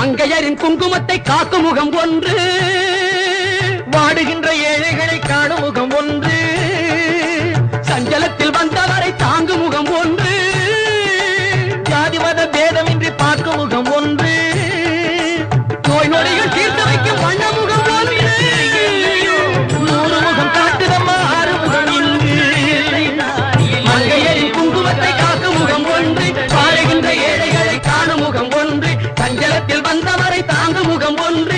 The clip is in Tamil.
மங்கையரின் குங்குமத்தை காக்கும் முகம் ஒன்று, வாடுகின்ற ஏழைகளை காணும் முகம் ஒன்று, சஞ்சலத்தில் வந்தவரை தாங்கும் முகம் ஒன்று, ஜாதி மத பேதமின்றி பார்க்கும் முகம் ஒன்று, நோய் நொடிகள் தீர்த்து வைக்கும் வண்ண முகம் ஒன்று, 100 முகம் காட்டுதம்மா 6 முகம் இங்கு. மங்கையரின் குங்குமத்தை காக்கும் முகம் ஒன்று, வாழுகின்ற ஏழைகளை காணும் முகம் ஒன்று, சஞ்சலத்தில் வந்தவரை தாங்கும் முகம் ஒன்று.